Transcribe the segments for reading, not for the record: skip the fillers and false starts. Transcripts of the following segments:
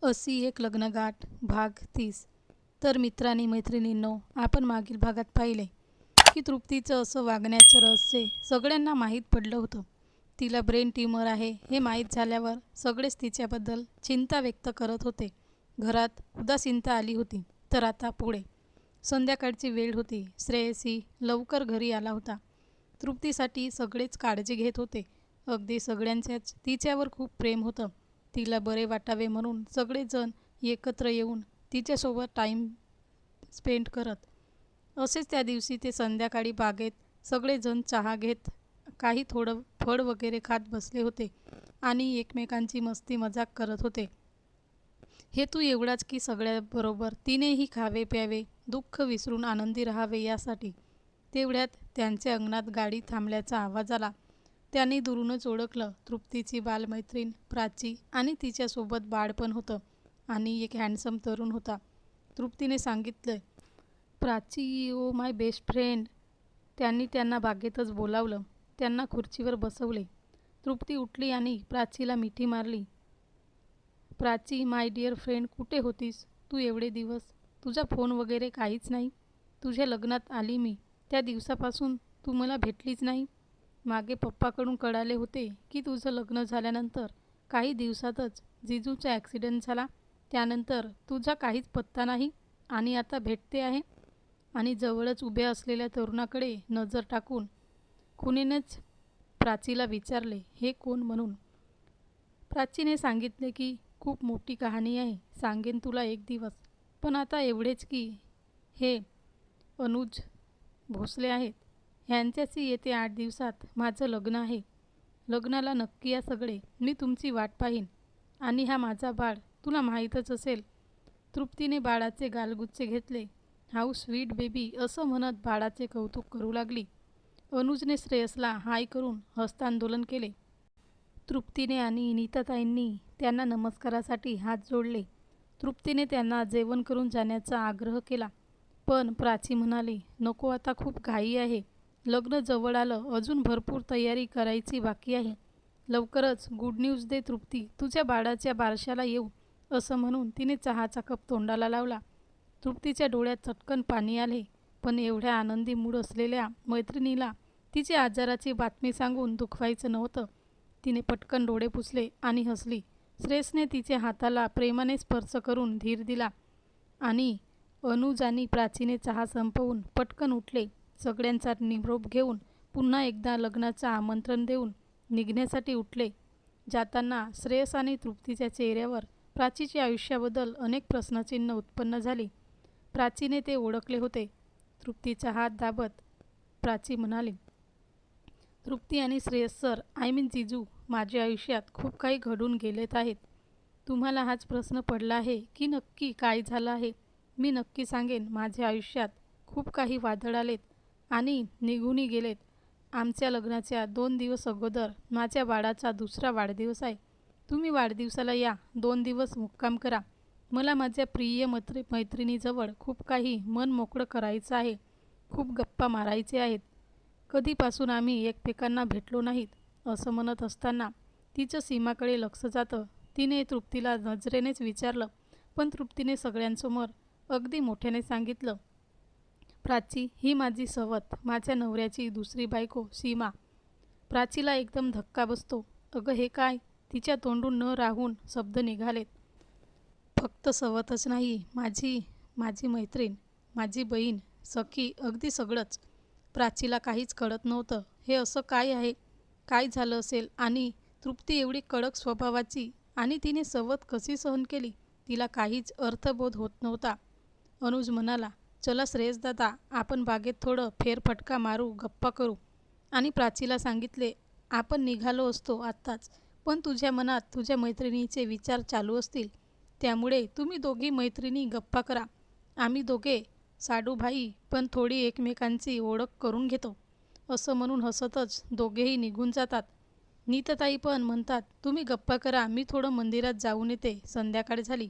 अशी एक लग्नगाठ भाग 30. तर मित्रांनी मैत्रिणींनो, आपण मागील भागात पाहिले की तृप्तीचं असं वागण्याचं रहस्य सगळ्यांना माहीत पडलं होतं. तिला ब्रेन ट्यूमर आहे हे माहीत झाल्यावर सगळेच तिच्याबद्दल चिंता व्यक्त करत होते. घरात उदासीनता आली होती. तर आता पुढे संध्याकाळची वेळ होती. श्रेयसी लवकर घरी आला होता. तृप्तीसाठी सगळेच काळजी घेत होते. अगदी सगळ्यांच्याच तिच्यावर खूप प्रेम होतं. तिला बरे वाटावे म्हणून सगळेजण एकत्र येऊन तिच्यासोबत टाईम स्पेंड करत. असेच त्या दिवशी ते संध्याकाळी बागेत सगळेजण चहा घेत काही थोडं फळ वगैरे खात बसले होते आणि एकमेकांची मस्ती मजाक करत होते. हेतू एवढाच की सगळ्याबरोबर तिनेही खावे प्यावे, दुःख विसरून आनंदी राहावे यासाठी. तेवढ्यात त्यांच्या अंगणात गाडी थांबल्याचा आवाज आला. त्यांनी दुरूनच ओळखलं. तृप्तीची बालमैत्रीण प्राची आणि तिच्यासोबत बाळ पण होतं आणि एक हँडसम तरुण होता. तृप्तीने सांगितलं, Prachi oh my best friend. त्यांनी त्यांना बागेतच बोलावलं. त्यांना खुर्चीवर बसवले. तृप्ती उठली आणि प्राचीला मिठी मारली. प्राची माय डिअर फ्रेंड, कुठे होतीस तू एवढे दिवस? तुझा फोन वगैरे काहीच नाही. तुझ्या लग्नात आली मी त्या दिवसापासून तू मला भेटलीच नाही. मागे पप्पाकडून कळाले होते की तुझं लग्न झाल्यानंतर काही दिवसातच जिजूचा ॲक्सिडेंट झाला. त्यानंतर तुझा काहीच पत्ता नाही आणि आता भेटते आहे. आणि जवळच उभ्या असलेल्या तरुणाकडे नजर टाकून खुनीनेच प्राचीला विचारले, हे कोण म्हणून. प्राचीने सांगितले की खूप मोठी कहाणी आहे, सांगेन तुला एक दिवस. पण आता एवढेच की हे अनुज भोसले आहेत. ह्यांच्याशी येते 8 दिवसात माझं लग्न आहे. लग्नाला नक्की या सगळे. मी तुमची वाट पाहीन. आणि हा माझा बाळ, तुला माहीतच असेल. तृप्तीने बाळाचे गालगुच्चे घेतले. हाऊ स्वीट बेबी असं म्हणत बाळाचे कौतुक करू लागली. अनुजने श्रेयसला हाय करून हस्तांदोलन केले. तृप्तीने आणि नीताताईंनी त्यांना नमस्कारासाठी हात जोडले. तृप्तीने त्यांना जेवण करून जाण्याचा आग्रह केला. पण प्राची म्हणाली, नको, आता खूप घाई आहे. लग्न जवळ आलं, अजून भरपूर तयारी करायची बाकी आहे. लवकरच गुड न्यूज दे तृप्ती, तुझ्या बाळाच्या बारशाला येऊ. असं म्हणून तिने चहाचा कप तोंडाला लावला. तृप्तीच्या डोळ्यात चटकन पाणी आले. पण एवढ्या आनंदी मूड असलेल्या मैत्रिणीला तिच्या आजाराची बातमी सांगून दुखवायचं नव्हतं. तिने पटकन डोळे पुसले आणि हसली. श्रेयसने तिच्या हाताला प्रेमाने स्पर्श करून धीर दिला आणि अनुज आणि प्राचीने चहा संपवून पटकन उठले. सगळ्यांचा निरोप घेऊन पुन्हा एकदा लग्नाचं आमंत्रण देऊन निघण्यासाठी उठले. जाताना श्रेयस आणि तृप्तीच्या चेहऱ्यावर प्राचीच्या आयुष्याबद्दल अनेक प्रश्नचिन्ह उत्पन्न झाली. प्राचीने ते ओळखले होते. तृप्तीचा हात दाबत प्राची म्हणाली, तृप्ती आणि श्रेयस सर, आय मीन जिजू, माझ्या आयुष्यात खूप काही घडून गेलेत आहेत. तुम्हाला हाच प्रश्न पडला आहे की नक्की काय झालं आहे? मी नक्की सांगेन. माझ्या आयुष्यात खूप काही वादळ आलेत आणि निघूनही गेलेत. आमच्या लग्नाच्या 2 दिवस अगोदर माझ्या बाळाचा दुसरा वाढदिवस आहे. तुम्ही वाढदिवसाला या, 2 दिवस मुक्काम करा. मला माझ्या प्रिय मैत्रिणीजवळ खूप काही मन मोकळं करायचं आहे. खूप गप्पा मारायचे आहेत. कधीपासून आम्ही एकमेकांना भेटलो नाहीत. असं म्हणत असताना तिचं सीमाकडे लक्ष जातं. तिने तृप्तीला नजरेनेच विचारलं. पण तृप्तीने सगळ्यांसमोर अगदी मोठ्याने सांगितलं, प्राची ही माझी सवत, माझ्या नवऱ्याची दुसरी बायको सीमा. प्राचीला एकदम धक्का बसतो. अगं हे काय? तिच्या तोंडून न राहून शब्द निघालेत. फक्त सवतच नाही, माझी मैत्रीण, माझी बहीण, सखी, अगदी सगळंच. प्राचीला काहीच कळत नव्हतं. हे असं काय आहे? काय झालं असेल? आणि तृप्ती एवढी कडक स्वभावाची आणि तिने सवत कशी सहन केली? तिला काहीच अर्थबोध होत नव्हता. अनुज म्हणाला, चला श्रेयस दादा, आपण बागेत थोडं फेरफटका मारू, गप्पा करू. आणि प्राचीला सांगितले, आपण निघालो असतो आत्ताच, पण तुझ्या मनात तुझ्या मैत्रिणीचे विचार चालू असतील. त्यामुळे तुम्ही दोघी मैत्रिणी गप्पा करा. आम्ही दोघे साडू भाई पण थोडी एकमेकांची ओळख करून घेतो. असं म्हणून हसतच दोघेही निघून जातात. नीतताई पण म्हणतात, तुम्ही गप्पा करा, मी थोडं मंदिरात जाऊन येते. संध्याकाळ झाली.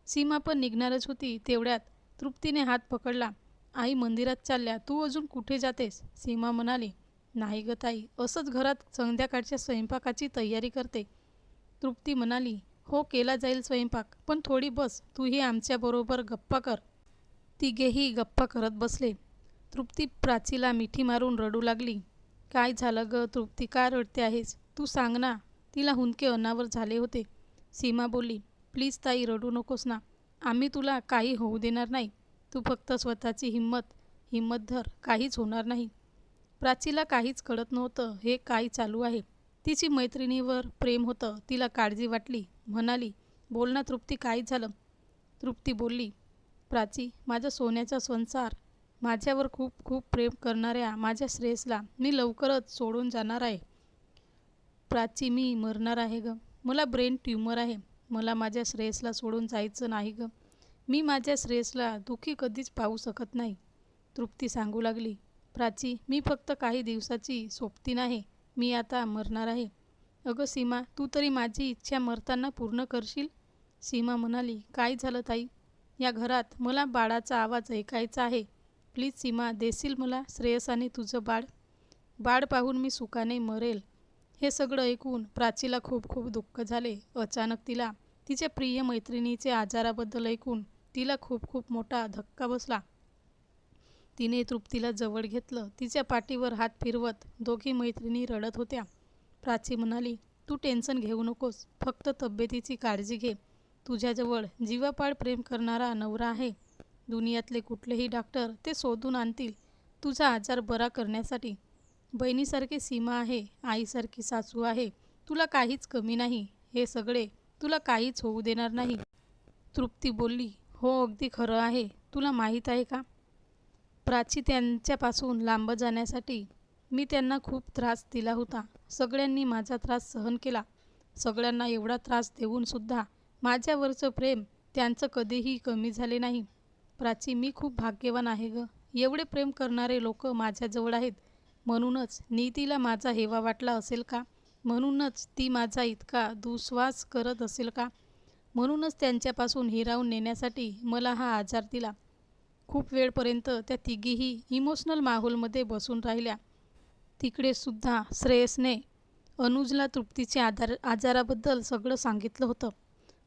सीमा पण निघणारच होती. तेवढ्यात तृप्तीने हात पकडला. आई मंदिरात चालल्या, तू अजून कुठे जातेस? सीमा म्हणाली, नाही ग ताई, असंच घरात संध्याकाळच्या स्वयंपाकाची तयारी करते. तृप्ती म्हणाली, हो, केला जाईल स्वयंपाक, पण थोडी बस, तूही आमच्याबरोबर गप्पा कर. तिघेही गप्पा करत बसले. तृप्ती प्राचीला मिठी मारून रडू लागली. काय झालं ग तृप्ती, का रडते आहेस? तू सांग ना. तिला हुंदके अनावर झाले होते. सीमा बोलली, प्लीज ताई, रडू नकोस ना. आम्ही तुला काही होऊ देणार नाही. तू फक्त स्वतःची हिम्मत धर, काहीच होणार नाही. प्राचीला काहीच कळत नव्हतं हे काय चालू आहे. तिची मैत्रिणीवर प्रेम होतं. तिला काळजी वाटली. म्हणाली, बोल ना तृप्ती, काय झालं? तृप्ती बोलली, प्राची, माझा सोन्याचा संसार, माझ्यावर खूप खूप प्रेम करणाऱ्या माझ्या श्रेयसला मी लवकरच सोडून जाणार आहे. प्राची, मी मरणार आहे ग. मला ब्रेन ट्यूमर आहे. मला माझ्या श्रेयसला सोडून जायचं नाही ग. मी माझ्या श्रेयसला दुःखी कधीच पाहू शकत नाही. तृप्ती सांगू लागली, प्राची, मी फक्त काही दिवसाची सोबतीन आहे. मी आता मरणार आहे. अगं सीमा, तू तरी माझी इच्छा मरताना पूर्ण करशील? सीमा म्हणाली, काय झालं ताई? या घरात मला बाळाचा आवाज ऐकायचा आहे. प्लीज सीमा, देशील मला श्रेयसाने तुझं बाळ? बाळ पाहून मी सुखाने मरेल. हे सगळं ऐकून प्राचीला खूप खूप दुःख झाले. अचानक तिला तिच्या प्रिय मैत्रिणीचे आजाराबद्दल ऐकून तिला खूप खूप मोठा धक्का बसला. तिने तृप्तीला जवळ घेतलं. तिच्या पाठीवर हात फिरवत दोघी मैत्रिणी रडत होत्या. प्राची म्हणाली, तू टेन्शन घेऊ नकोस, फक्त तब्येतीची काळजी घे. तुझ्याजवळ जीवापाड प्रेम करणारा नवरा आहे. दुनियातले कुठलेही डॉक्टर ते शोधून आणतील तुझा आजार बरा करण्यासाठी. बहिणीसारखी सीमा आहे, आईसारखी सासू आहे. तुला काहीच कमी नाही. हे सगळे तुला काहीच होऊ देणार नाही. तृप्ती बोलली, हो, अगदी खरं आहे. तुला माहीत आहे का, प्राची, त्यांच्यापासून लांब जाण्यासाठी मी त्यांना खूप त्रास दिला होता. सगळ्यांनी माझा त्रास सहन केला. सगळ्यांना एवढा त्रास देऊनसुद्धा माझ्यावरचं प्रेम त्यांचं कधीही कमी झाले नाही. प्राची, मी खूप भाग्यवान आहे ग. एवढे प्रेम करणारे लोक माझ्याजवळ आहेत. म्हणूनच नियतीला माझा हेवा वाटला असेल का? म्हणूनच ती माझा इतका दुस्वास करत असेल का? म्हणूनच त्यांच्यापासून हिरावून नेण्यासाठी मला हा आजार दिला. खूप वेळपर्यंत त्या तिघीही इमोशनल माहोलमध्ये बसून राहिल्या. तिकडे सुद्धा श्रेयसने अनुजला तृप्तीच्या आजाराबद्दल सगळं सांगितलं होतं.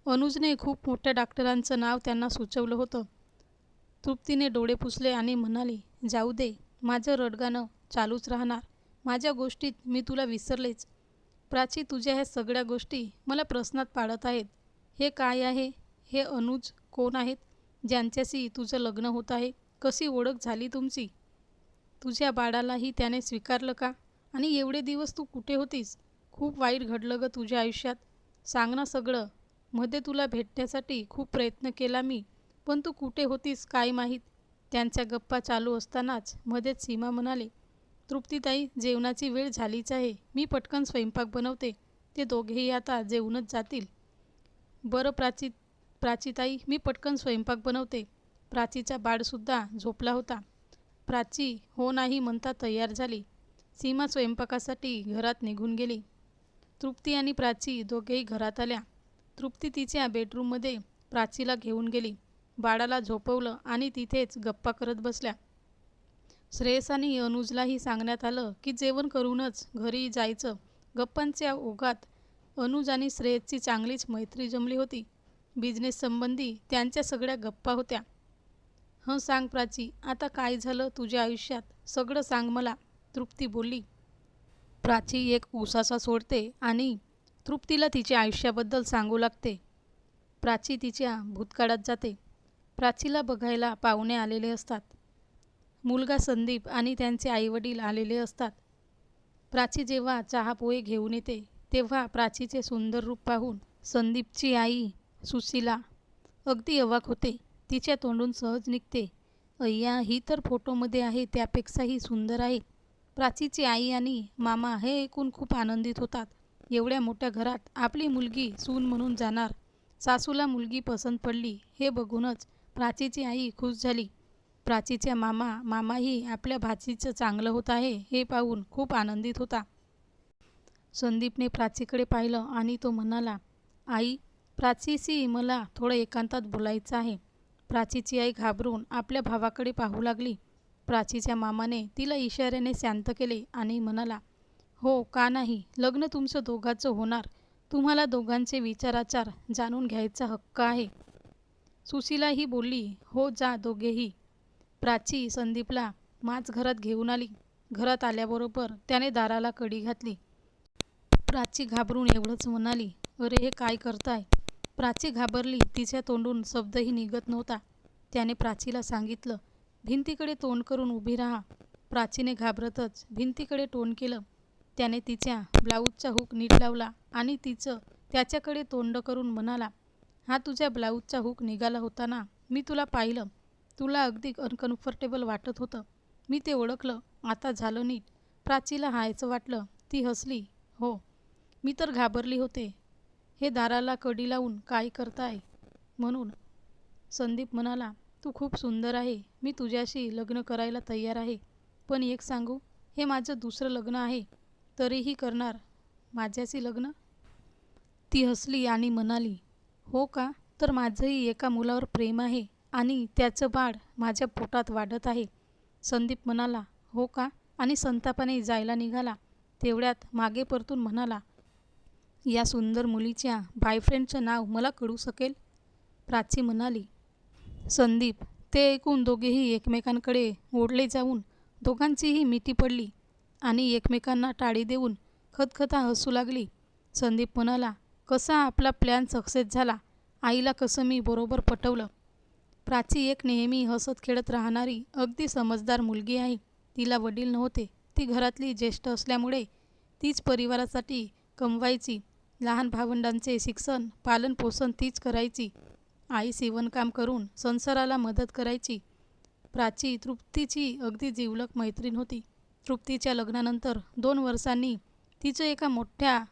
अनुजने खूप मोठ्या डॉक्टरांचं नाव त्यांना सुचवलं होतं. तृप्तीने डोळे पुसले आणि म्हणाली, जाऊ दे, माझं रडगाणं चालूच राहणार. माझ्या गोष्टीत मी तुला विसरलेच. प्राची, तुझ्या ह्या सगळ्या गोष्टी मला प्रश्नात पाडत आहेत. हे काय आहे? हे अनुज कोण आहेत ज्यांच्याशी तुझं लग्न होत आहे? कशी ओळख झाली तुमची? तुझ्या बाळालाही त्याने स्वीकारलं का? आणि एवढे दिवस तू कुठे होतीस? खूप वाईट घडलं ग तुझ्या आयुष्यात. सांग ना सगळं. मध्ये तुला भेटण्यासाठी खूप प्रयत्न केला मी, पण तू कुठे होतीस काय माहीत. त्यांच्या गप्पा चालू असतानाच मध्येच सीमा म्हणाले, तृप्तीताई, जेवणाची वेळ झालीच आहे. मी पटकन स्वयंपाक बनवते. ते दोघेही आता जेवूनच जातील. बरं प्राचीताई, मी पटकन स्वयंपाक बनवते. प्राचीचा बाळसुद्धा झोपला होता. प्राची हो नाही म्हणता तयार झाली. सीमा स्वयंपाकासाठी घरात निघून गेली. तृप्ती आणि प्राची दोघेही घरात आल्या. तृप्ती तिच्या बेडरूममध्ये प्राचीला घेऊन गेली. बाळाला झोपवलं आणि तिथेच गप्पा करत बसल्या. श्रेयस आणि अनुजलाही सांगण्यात आलं की जेवण करूनच घरी जायचं. गप्पांच्या ओघात अनुज आणि श्रेयसची चांगलीच मैत्री जमली होती. बिझनेस संबंधी त्यांच्या सगळ्या गप्पा होत्या. हं, सांग प्राची, आता काय झालं तुझ्या आयुष्यात? सगळं सांग मला, तृप्ती बोलली. प्राची एक उसासा सोडते आणि तृप्तीला तिच्या आयुष्याबद्दल सांगू लागते. प्राची तिच्या भूतकाळात जाते. प्राचीला बघायला पाहुणे आलेले असतात. मुलगा संदीप आणि त्यांचे आईवडील आलेले असतात. प्राची जेव्हा चहा पोहे घेऊन येते तेव्हा प्राचीचे सुंदर रूप पाहून संदीपची आई सुशीला अगदी अवाक होते. तिच्या तोंडून सहज निघते, अय्या, ही तर फोटोमध्ये आहे त्यापेक्षाही सुंदर आहे. प्राचीची आई आणि मामा हे ऐकून खूप आनंदित होतात. एवढ्या मोठ्या घरात आपली मुलगी सून म्हणून जाणार. सासूला मुलगी पसंत पडली हे बघूनच प्राचीची आई खुश झाली. प्राचीच्या मामाही आपल्या भाचीचं चांगलं होत आहे हे पाहून खूप आनंदित होता. संदीपने प्राचीकडे पाहिलं आणि तो म्हणाला, आई, प्राचीशी मला थोडं एकांतात बोलायचं आहे. प्राचीची आई घाबरून आपल्या भावाकडे पाहू लागली. प्राचीच्या मामाने तिला इशाऱ्याने शांत केले आणि म्हणाला, हो, का नाही, लग्न तुमचं दोघांचं होणार. तुम्हाला दोघांचे विचाराचार जाणून घ्यायचा हक्क आहे. सुशीलाही बोलली, हो जा दोघेही. प्राची संदीपला माझघरात घेऊन आली. घरात आल्याबरोबर त्याने दाराला कडी घातली. प्राची घाबरून एवढंच म्हणाली, अरे हे काय करताय? प्राची घाबरली. तिच्या तोंडून शब्दही निघत नव्हता. त्याने प्राचीला सांगितलं, भिंतीकडे तोंड करून उभी राहा. प्राचीने घाबरतच भिंतीकडे तोंड केलं. त्याने तिच्या ब्लाऊजचा हुक नीट लावला आणि तिचं त्याच्याकडे तोंड करून म्हणाला, हा तुझ्या ब्लाऊजचा हुक निघाला होता ना? मी तुला पाहिलं. तुला अगदी अनकम्फर्टेबल वाटत होतं. मी ते ओळखलं. आता झालं नीट. प्राचीला हायचं वाटलं. ती हसली. हो, मी तर घाबरली होते. हे दाराला कडी लावून काय करताय म्हणून. संदीप म्हणाला, तू खूप सुंदर आहे. मी तुझ्याशी लग्न करायला तयार आहे. पण एक सांगू, हे माझं दुसरं लग्न आहे. तरीही करणार माझ्याशी लग्न? ती हसली आणि म्हणाली, हो का? तर माझंही एका मुलावर प्रेम आहे आणि त्याचं बाळ माझ्या पोटात वाढत आहे. संदीप म्हणाला, हो का? आणि संतापाने जायला निघाला. तेवढ्यात मागे परतून म्हणाला, या सुंदर मुलीच्या बॉयफ्रेंडचं नाव मला कळू शकेल? प्राची म्हणाली. संदीप. ते ऐकून दोघेही एकमेकांकडे ओढले जाऊन दोघांचीही मिठी पडली आणि एकमेकांना टाळी देऊन खदखदा हसू लागली. संदीप म्हणाला, कसा आपला प्लॅन सक्सेस झाला. आईला कसं मी बरोबर पटवलं. प्राची एक नेहमी हसत खेळत राहणारी अगदी समजदार मुलगी आहे. तिला वडील नव्हते. ती घरातली ज्येष्ठ असल्यामुळे तीच परिवारासाठी कमवायची. लहान भावंडांचे शिक्षण पालनपोषण तीच करायची. आई शिवणकाम करून संसाराला मदत करायची. प्राची तृप्तीची अगदी जिवलग मैत्रीण होती. तृप्तीच्या लग्नानंतर 2 वर्षांनी तिचं एका मोठ्या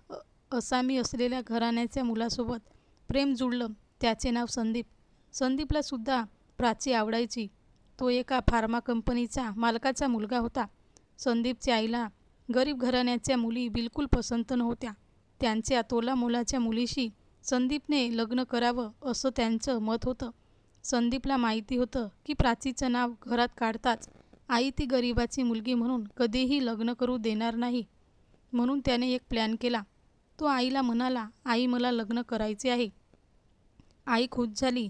असामी असलेल्या घराण्याच्या मुलासोबत प्रेम जुळलं. त्याचे नाव संदीप. संदीपला सुद्धा प्राची आवडायची. तो एका फार्मा कंपनीचा मालकाचा मुलगा होता. संदीपच्या आईला गरीब घराण्याच्या मुली बिलकुल पसंत नव्हत्या. त्यांच्या तोलामोलाच्या मुलीशी संदीपने लग्न करावं असं त्यांचं मत होतं. संदीपला माहिती होतं की प्राचीचं नाव घरात काढताच आई ती गरिबाची मुलगी म्हणून कधीही लग्न करू देणार नाही. म्हणून त्याने एक प्लॅन केला. तो आईला म्हणाला, आई मला लग्न करायचे आहे. आई खुश झाली.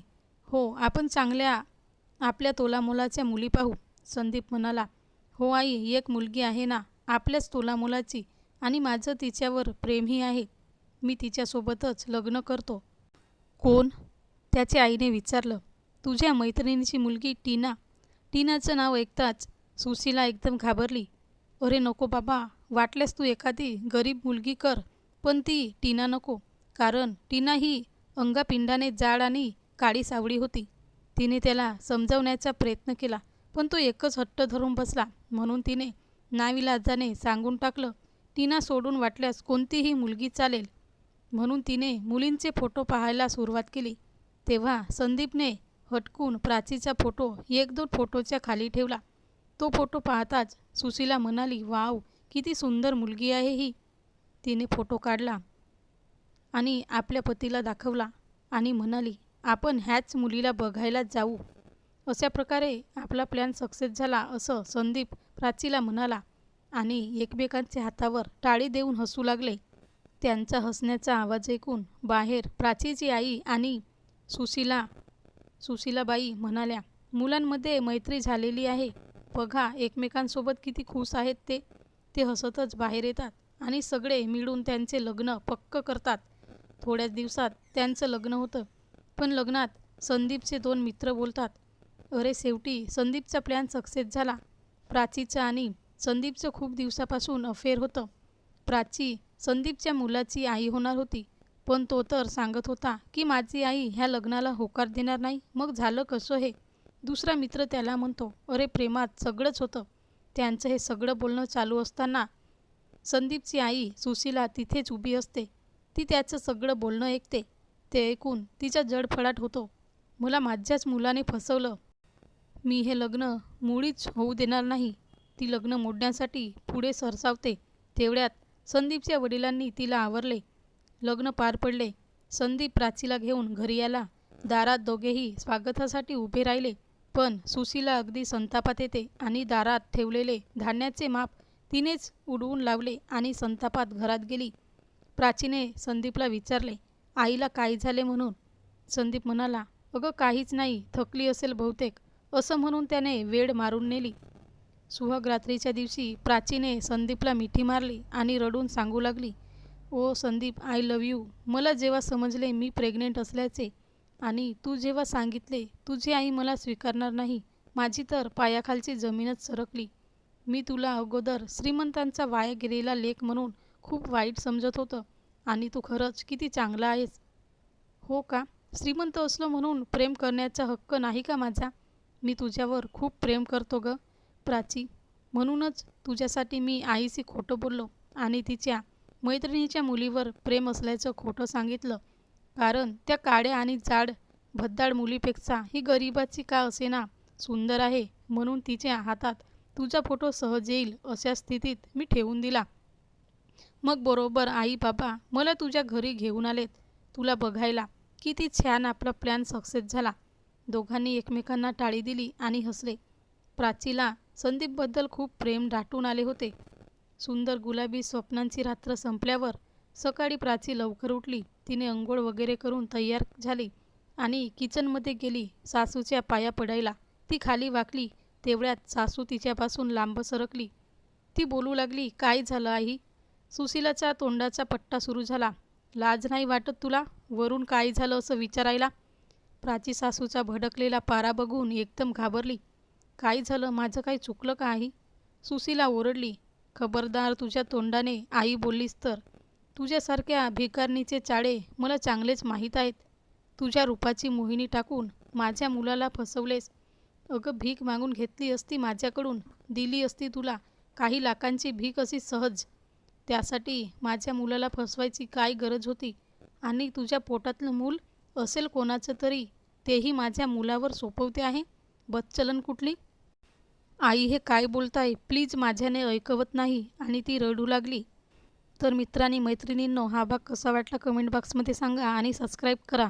हो, आपण चांगल्या आपल्या तोलामोलाच्या मुली पाहू. संदीप म्हणाला, हो आई, एक मुलगी आहे ना आपल्याच तोलामोलाची आणि माझं तिच्यावर प्रेमही आहे. मी तिच्यासोबतच लग्न करतो. कोण? त्याच्या आईने विचारलं. तुझ्या मैत्रिणीची मुलगी टीना. टीनाचं नाव ऐकताच सुशीला एकदम घाबरली. अरे नको बाबा, वाटल्यास तू एखादी गरीब मुलगी कर, पण ती टीना नको. कारण टीना ही अंगापिंडाने जाड आणि काळी सावळी होती. तिने त्याला समजावण्याचा प्रयत्न केला, पण तो एकच हट्ट धरून बसला. म्हणून तिने नाविलाजाने सांगून टाकलं, टीना सोडून वाटल्यास कोणतीही मुलगी चालेल. म्हणून तिने मुलींचे फोटो पाहायला सुरुवात केली. तेव्हा संदीपने हटकून प्राचीचा फोटो 1-2 फोटोच्या खाली ठेवला. तो फोटो पाहताच सुशीला म्हणाली, वाव, किती सुंदर मुलगी आहे ही. तिने फोटो काढला आणि आपल्या पतीला दाखवला आणि म्हणाली, आपण ह्याच मुलीला बघायला जाऊ. अशा प्रकारे आपला प्लॅन सक्सेस झाला असं संदीप प्राचीला म्हणाला आणि एकमेकांच्या हातावर टाळी देऊन हसू लागले. त्यांचा हसण्याचा आवाज ऐकून बाहेर प्राचीची आई आणि सुशीलाबाई म्हणाल्या, मुलांमध्ये मैत्री झालेली आहे. बघा एकमेकांसोबत किती खुश आहेत ते. ते हसतच बाहेर येतात आणि सगळे मिळून त्यांचे लग्न पक्क करतात. थोड्याच दिवसात त्यांचं लग्न होतं. पण लग्नात संदीपचे 2 मित्र बोलतात, अरे शेवटी संदीपचा प्लॅन सक्सेस झाला. प्राचीचं आणि संदीपचं खूप दिवसापासून अफेअर होतं. प्राची संदीपच्या मुलाची आई होणार होती, पण तो तर सांगत होता की माझी आई ह्या लग्नाला होकार देणार नाही. मग झालं कसं हे? दुसरा मित्र त्याला म्हणतो, अरे प्रेमात सगळंच होतं. त्यांचं हे सगळं बोलणं चालू असताना संदीपची आई सुशीला तिथेच उभी असते. ती त्याचं सगळं बोलणं ऐकते. ते ऐकून तिचा जळफळाट होतो. मला माझ्याच मुलाने फसवलं. मी हे लग्न मुळीच होऊ देणार नाही. ती लग्न मोडण्यासाठी पुढे सरसावते. तेवढ्यात संदीपच्या वडिलांनी तिला आवरले. लग्न पार पडले. संदीप प्राचीला घेऊन घरी आला. दारात दोघेही स्वागतासाठी उभे राहिले. पण सुशीला अगदी संतापात येते आणि दारात ठेवलेले धान्याचे माप तिनेच उडवून लावले आणि संतापात घरात गेली. प्राचीने संदीपला विचारले, आईला काय झाले म्हणून? संदीप म्हणाला, अगं काहीच नाही, थकली असेल बहुतेक, असं म्हणून त्याने वेड मारून नेली. सुहाग रात्रीच्या दिवशी प्राचीने संदीपला मिठी मारली आणि रडून सांगू लागली, ओ संदीप, आय लव्ह यू. मला जेव्हा समजले मी प्रेग्नेंट असल्याचे आणि तू जेव्हा सांगितले तुझी आई मला स्वीकारणार नाही, माझी तर पायाखालची जमीनच सरकली. मी तुला अगोदर श्रीमंतांचा वाया गेलेला लेक म्हणून खूप वाईट समजत होतं आणि तू खरंच किती चांगला आहेस. हो का? श्रीमंत असलो म्हणून प्रेम करण्याचा हक्क नाही का माझा? मी तुझ्यावर खूप प्रेम करतो ग प्राची. म्हणूनच तुझ्यासाठी मी आईशी खोटं बोललो आणि तिच्या मैत्रिणीच्या मुलीवर प्रेम असल्याचं खोटं सांगितलं. कारण त्या काड्या आणि जाड भद्दाड मुलीपेक्षा ही गरिबाची का असेना सुंदर आहे, म्हणून तिच्या हातात तुझा फोटो सहज येईल अशा स्थितीत मी ठेवून दिला. मग बरोबर आई बाबा मला तुझ्या घरी घेऊन आलेत तुला बघायला. किती छान आपला प्लॅन सक्सेस झाला. दोघांनी एकमेकांना टाळी दिली आणि हसले. प्राचीला संदीपबद्दल खूप प्रेम दाटून आले होते. सुंदर गुलाबी स्वप्नांची रात्र संपल्यावर सकाळी प्राची लवकर उठली. तिने अंघोळ वगैरे करून तयार झाली आणि किचनमध्ये गेली सासूच्या पाया पडायला. ती खाली वाकली तेवढ्यात सासू तिच्यापासून लांब सरकली. ती बोलू लागली, काय झालं आई? सुशीलाच्या तोंडाचा पट्टा सुरू झाला. लाज नाही वाटत तुला वरून काय झालं असं विचारायला? प्राची सासूचा भडकलेला पारा बघून एकदम घाबरली. काय झालं? माझं काही चुकलं का आई? सुशीला ओरडली. खबरदार, तुझ्या तोंडाने आई बोललीस तर. तुझ्यासारख्या भिकारणीचे चाळे मला चांगलेच माहीत आहेत. तुझ्या रूपाची मोहिनी टाकून माझ्या मुलाला फसवलेस. अगं भीक मागून घेतली असती माझ्याकडून, दिली असती तुला काही लाखांची भीक अशी सहज. त्यासाठी माझ्या मुलाला फसवायची काय गरज होती? आणि तुझ्या पोटातलं मूल असेल कोणाचं तरी, तेही माझ्या मुलावर सोपवते आहे बदचलन कुठली? आई हे काय बोलताय? प्लीज, माझ्याने ऐकवत नाही आणि ती रडू लागली. तर मित्रांनी मैत्रिणींनो, हा भाग कसा वाटला कमेंट बॉक्समध्ये सांगा आणि सबस्क्राईब करा.